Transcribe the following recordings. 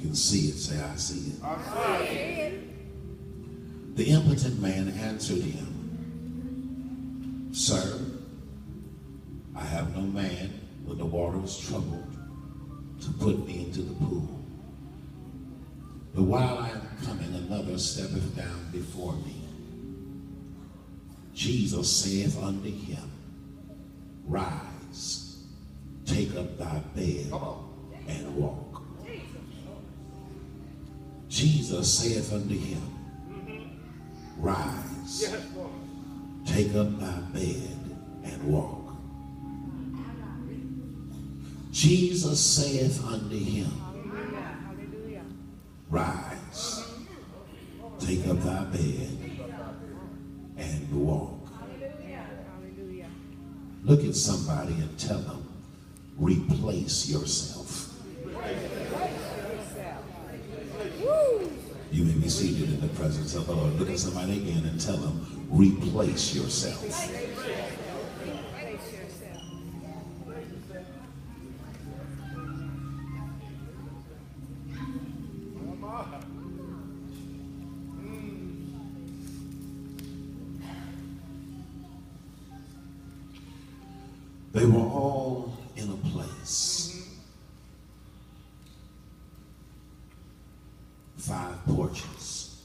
can see it, say, I see it. I see it. The impotent man answered him, Sir, I have no man when the water is troubled to put me into the pool. But while I am coming, another steppeth down before me. Jesus saith unto him, Rise, take up thy bed and walk. Jesus saith unto him, Rise, take up thy bed and walk. Jesus saith unto him, Rise, take up thy bed and walk. Look at somebody and tell them, replace yourself. You may be seated in the presence of the Lord. Look at somebody again and tell them, replace yourself. They were all in a place. 5 porches.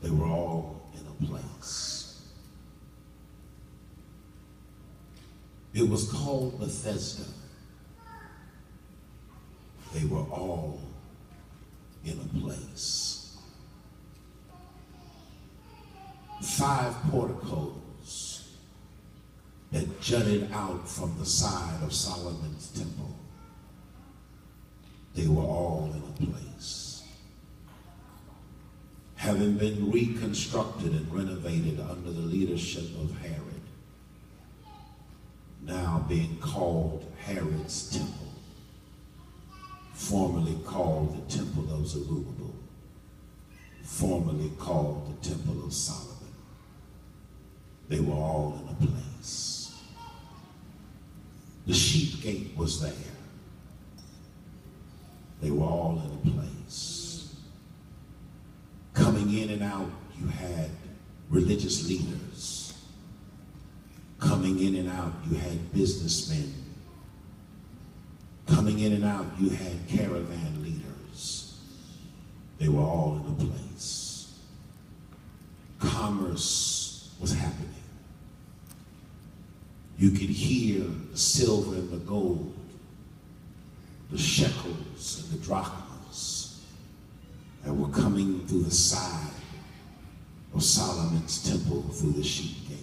They were all in a place. It was called Bethesda. They were all in a place. 5 porticos that jutted out from the side of Solomon's temple. They were all in a place. Having been reconstructed and renovated under the leadership of Herod, now being called Herod's temple, formerly called the Temple of Zerubbabel, formerly called the Temple of Solomon. They were all in a place. The sheep gate was there. They were all in a place. Coming in and out, you had religious leaders. Coming in and out, you had businessmen. Coming in and out, you had caravan leaders. They were all in a place. Commerce was happening. You could hear the silver and the gold, the shekels and the drachmas that were coming through the side of Solomon's temple through the sheep gate.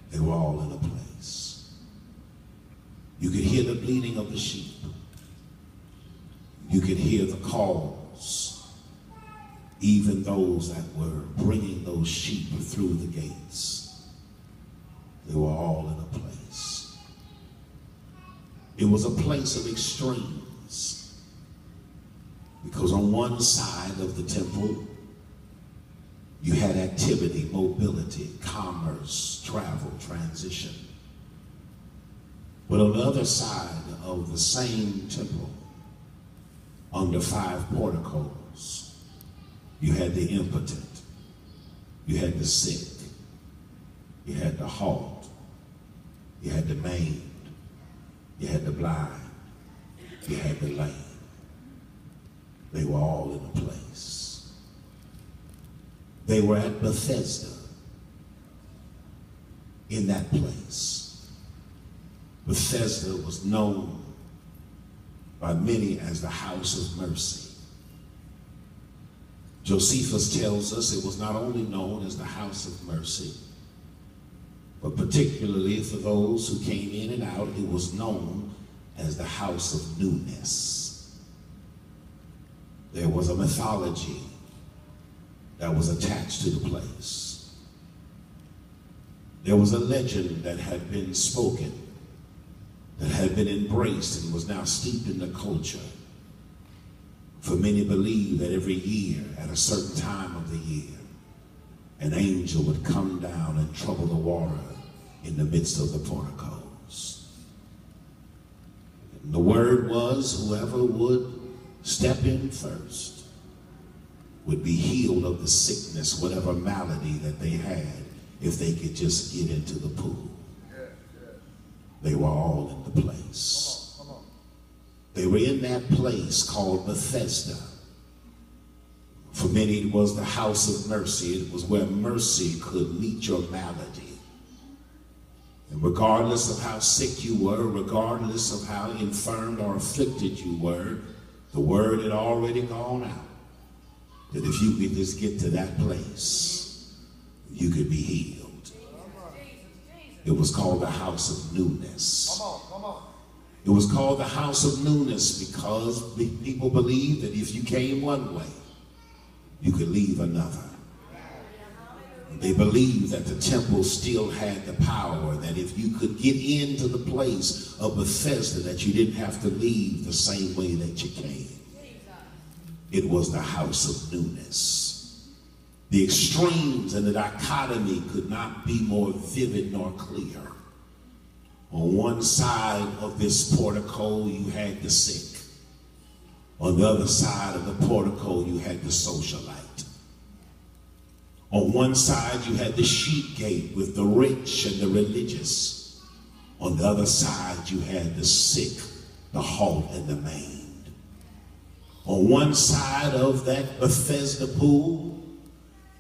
They were all in a place. You could hear the bleating of the sheep. You could hear the calls, even those that were bringing those sheep through the gates. They were all in a place. It was a place of extremes, because on one side of the temple, you had activity, mobility, commerce, travel, transition. But on the other side of the same temple, under 5 porticos, you had the impotent, you had the sick, you had the halt, you had the maimed, you had the blind, you had the lame. They were all in a place. They were at Bethesda, in that place. Bethesda was known by many as the house of mercy. Josephus tells us it was not only known as the house of mercy, but particularly for those who came in and out, it was known as the house of newness. There was a mythology that was attached to the place. There was a legend that had been spoken, that had been embraced and was now steeped in the culture. For many believe that every year, at a certain time of the year, an angel would come down and trouble the water in the midst of the porticos. The word was whoever would step in first would be healed of the sickness, whatever malady that they had, if they could just get into the pool. They were all in the place. They were in that place called Bethesda. For many, it was the house of mercy. It was where mercy could meet your malady. And regardless of how sick you were, regardless of how infirmed or afflicted you were, the word had already gone out that if you could just get to that place, you could be healed. It was called the house of newness. It was called the house of newness because people believed that if you came one way, you could leave another. They believed that the temple still had the power, that if you could get into the place of Bethesda, that you didn't have to leave the same way that you came. It was the house of newness. The extremes and the dichotomy could not be more vivid nor clear. On one side of this portico, you had the sick. On the other side of the portico, you had the socialite. On one side, you had the sheep gate with the rich and the religious. On the other side, you had the sick, the halt, and the maimed. On one side of that Bethesda pool,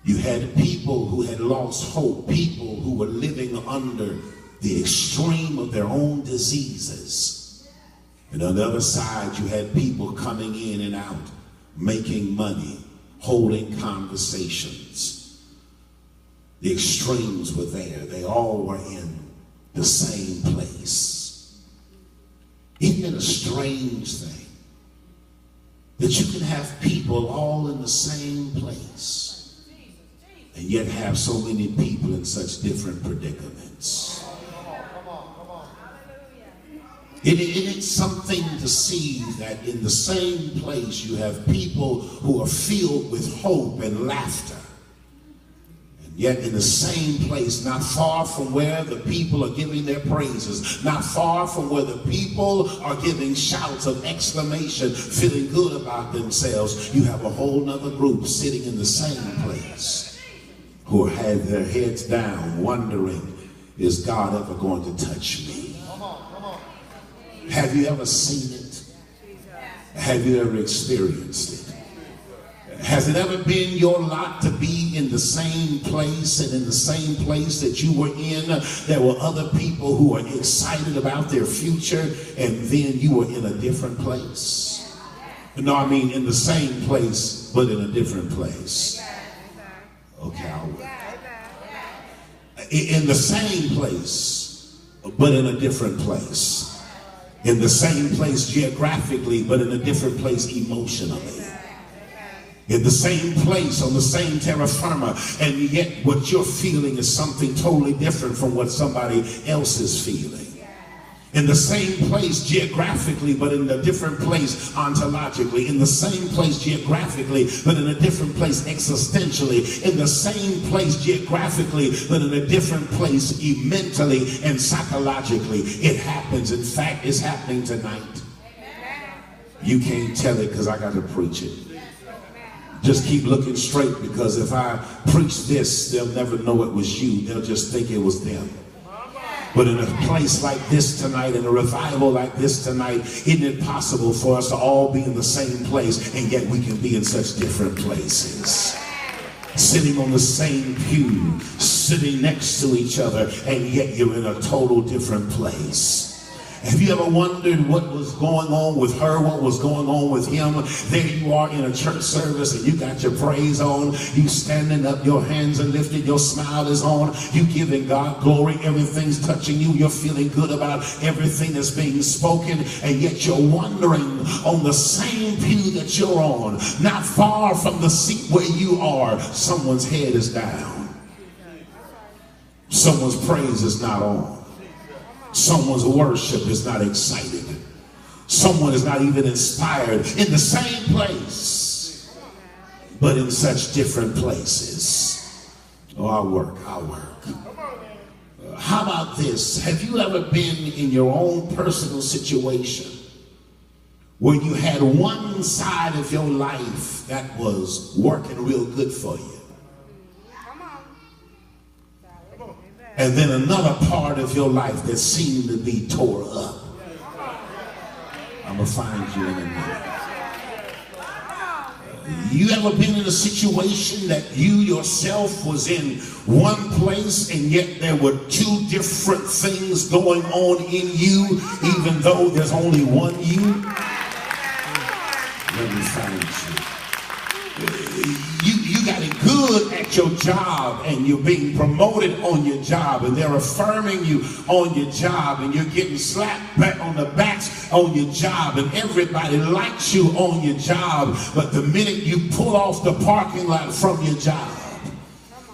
you had people who had lost hope, people who were living under the extreme of their own diseases. And on the other side, you had people coming in and out, making money, holding conversations. The extremes were there. They all were in the same place. Isn't it a strange thing that you can have people all in the same place and yet have so many people in such different predicaments? It's something to see that in the same place you have people who are filled with hope and laughter. And yet in the same place, not far from where the people are giving their praises, not far from where the people are giving shouts of exclamation, feeling good about themselves, you have a whole nother group sitting in the same place who had their heads down, wondering, is God ever going to touch me? Have you ever seen it? Have you ever experienced it? Has it ever been your lot to be in the same place, and in the same place that you were in, there were other people who were excited about their future, and then you were in a different place? No, I mean in the same place, but in a different place. Okay, I'll wait. In the same place, but in a different place. In the same place geographically, but in a different place emotionally. In the same place, on the same terra firma, and yet what you're feeling is something totally different from what somebody else is feeling. In the same place geographically, but in a different place ontologically. In the same place geographically, but in a different place existentially. In the same place geographically, but in a different place mentally and psychologically. It happens. In fact, it's happening tonight. You can't tell it because I got to preach it. Just keep looking straight, because if I preach this, they'll never know it was you. They'll just think it was them. But in a place like this tonight, in a revival like this tonight, isn't it possible for us to all be in the same place, and yet we can be in such different places? Sitting on the same pew, sitting next to each other, and yet you're in a total different place. Have you ever wondered what was going on with her, what was going on with him? There you are in a church service and you got your praise on, you standing up, your hands are lifted, your smile is on, you giving God glory, everything's touching you, you're feeling good about everything that's being spoken, and yet you're wondering on the same pew that you're on, not far from the seat where you are, someone's head is down. Someone's praise is not on. Someone's worship is not excited. Someone is not even inspired. In the same place, but in such different places. Oh, I'll work. How about this? Have you ever been in your own personal situation where you had one side of your life that was working real good for you, and then another part of your life that seemed to be tore up. I'm gonna find you in a minute. You ever been in a situation that you yourself was in one place and yet there were two different things going on in you, even though there's only one you? Let me find you. You got it good at your job and you're being promoted on your job and they're affirming you on your job and you're getting slapped back on the backs on your job and everybody likes you on your job, but the minute you pull off the parking lot from your job,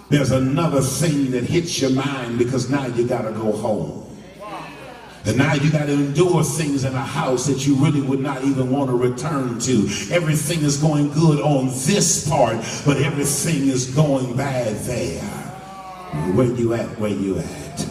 there's another thing that hits your mind because now you got to go home. And now you got to endure things in a house that you really would not even want to return to. Everything is going good on this part, but everything is going bad there. Where you at? Where you at?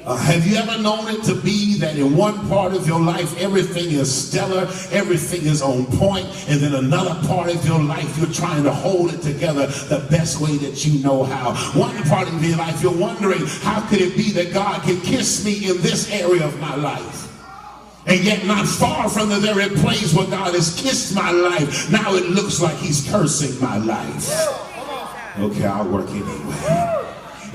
Have you ever known it to be that in one part of your life everything is stellar, everything is on point, and then another part of your life you're trying to hold it together the best way that you know how? One part of your life you're wondering, how could it be that God can kiss me in this area of my life? And yet not far from the very place where God has kissed my life, now it looks like he's cursing my life. Okay, I'll work anyway.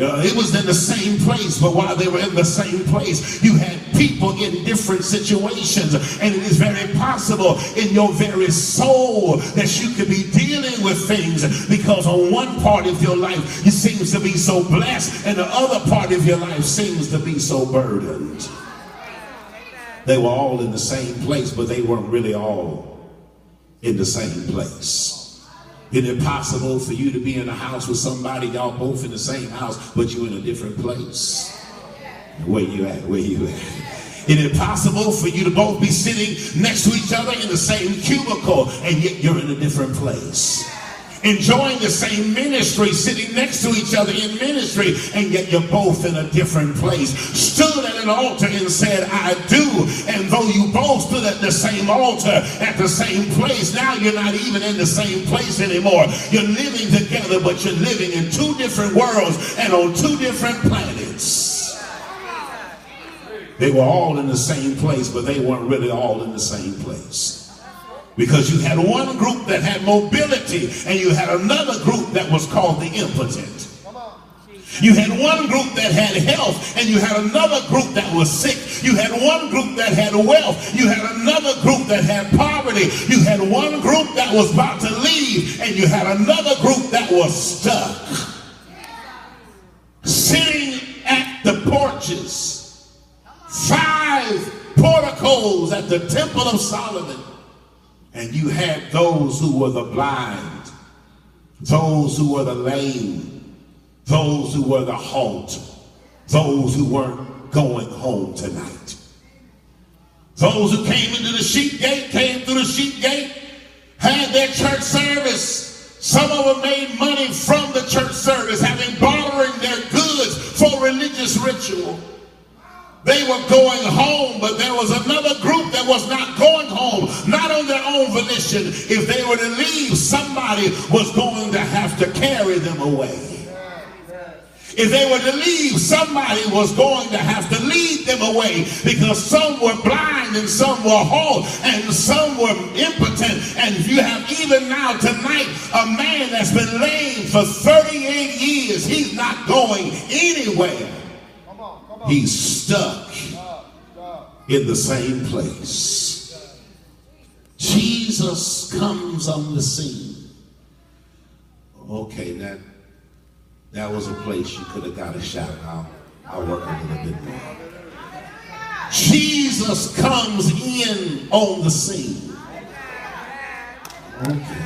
It was in the same place, but while they were in the same place, you had people in different situations. And it is very possible in your very soul that you could be dealing with things because on one part of your life, it seems to be so blessed, and the other part of your life seems to be so burdened. They were all in the same place, but they weren't really all in the same place. Is it possible for you to be in a house with somebody, y'all both in the same house, but you're in a different place? Where you at? Where you at? Is it possible for you to both be sitting next to each other in the same cubicle, and yet you're in a different place? Enjoying the same ministry, sitting next to each other in ministry, and yet you're both in a different place. Stood at an altar and said, I do. And though you both stood at the same altar, at the same place, now you're not even in the same place anymore. You're living together, but you're living in two different worlds and on two different planets. They were all in the same place, but they weren't really all in the same place. Because you had one group that had mobility and you had another group that was called the impotent. You had one group that had health and you had another group that was sick. You had one group that had wealth. You had another group that had poverty. You had one group that was about to leave and you had another group that was stuck. Sitting at the porches, 5 porticos at the Temple of Solomon. And you had those who were the blind, those who were the lame, those who were the halt, those who weren't going home tonight. Those who came into the sheep gate, came through the sheep gate, had their church service. Some of them made money from the church service, having bartering their goods for religious ritual. They were going home, but there was another group that was not going home, not on their own volition. If they were to leave, somebody was going to have to carry them away. If they were to leave, somebody was going to have to lead them away, because some were blind and some were halt and some were impotent. And you have even now tonight a man that's been lame for 38 years. He's not going anywhere. He's stuck in the same place. Jesus comes on the scene. Okay, that was a place you could have got a shout out. I'll work a little bit more. Jesus comes in on the scene. Okay.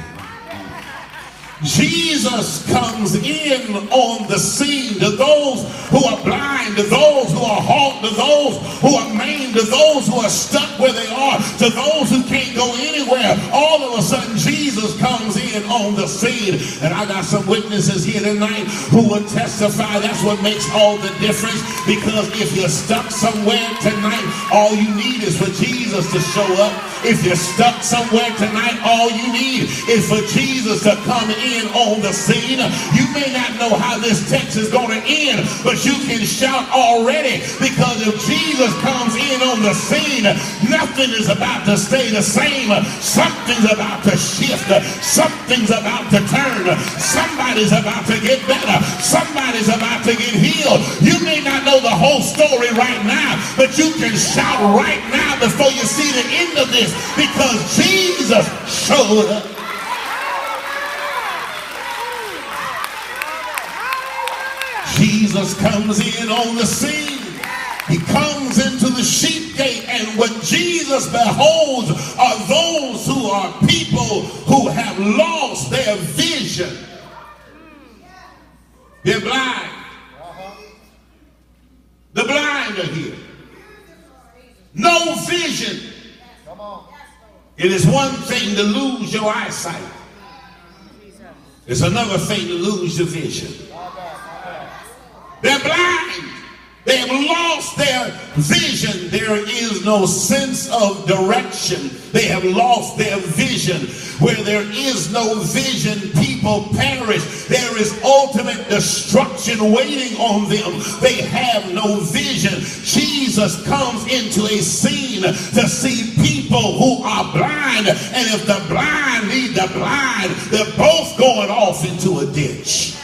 Jesus comes in on the scene to those who are blind, to those who are halt, to those who are maimed, to those who are stuck where they are, to those who can't go anywhere. All of a sudden, Jesus comes in on the scene. And I got some witnesses here tonight who will testify that's what makes all the difference. Because if you're stuck somewhere tonight, all you need is for Jesus to show up. If you're stuck somewhere tonight, all you need is for Jesus to come in on the scene. You may not know how this text is going to end, but you can shout already, because if Jesus comes in on the scene, nothing is about to stay the same. Something's about to shift. Something's about to turn. Somebody's about to get better. Somebody's about to get healed. You may not know the whole story right now, but you can shout right now before you see the end of this, because Jesus showed up. Jesus comes in on the scene. He comes into the sheep gate, and what Jesus beholds are those who are people who have lost their vision. They're blind. The blind are here. No vision. It is one thing to lose your eyesight. It's another thing to lose your vision. They're blind. They have lost their vision. There is no sense of direction. They have lost their vision. Where there is no vision, people perish. There is ultimate destruction waiting on them. They have no vision. Jesus comes into a scene to see people who are blind. And if the blind need the blind, they're both going off into a ditch.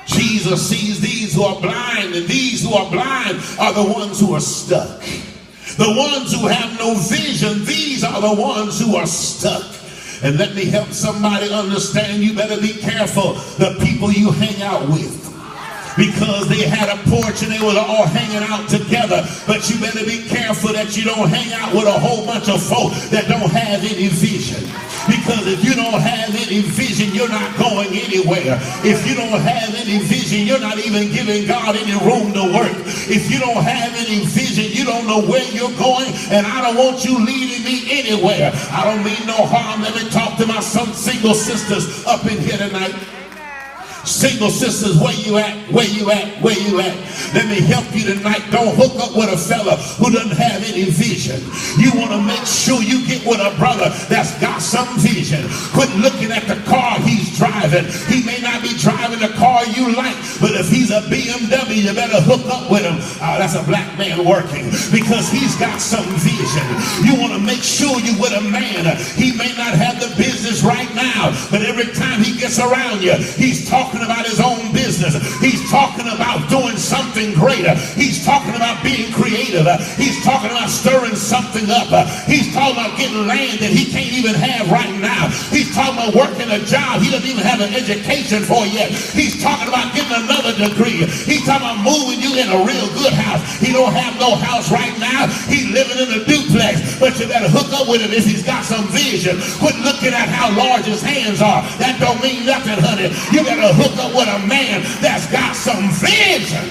Jesus sees these who are blind, and these who are blind are the ones who are stuck. The ones who have no vision, these are the ones who are stuck. And let me help somebody understand, you better be careful the people you hang out with. Because they had a porch and they were all hanging out together. But you better be careful that you don't hang out with a whole bunch of folk that don't have any vision. Because if you don't have any vision, you're not going anywhere. If you don't have any vision, you're not even giving God any room to work. If you don't have any vision, you don't know where you're going. And I don't want you leading me anywhere. I don't mean no harm. Let me talk to my some single sisters up in here tonight. Single sisters, where you at? Where you at? Where you at? Let me help you tonight. Don't hook up with a fella who doesn't have any vision. You want to make sure you get with a brother that's got some vision. Quit looking at the car he's driving. He may not be driving the car you like, but if he's a BMW, you better hook up with him. That's a black man working, because he's got some vision. You want to make sure you with a man. He may not have the business right now, but every time he gets around you, he's talking about his own business. He's talking about doing something greater. He's talking about being creative. He's talking about stirring something up. He's talking about getting land that he can't even have right now. He's talking about working a job he doesn't even have an education for yet. He's talking about getting another degree. He's talking about moving you in a real good house. He don't have no house right now. He's living in a duplex. But you better hook up with him if he's got some vision. Quit looking at how large his hands are. That don't mean nothing, honey. You better hook up with a man that's got some vision.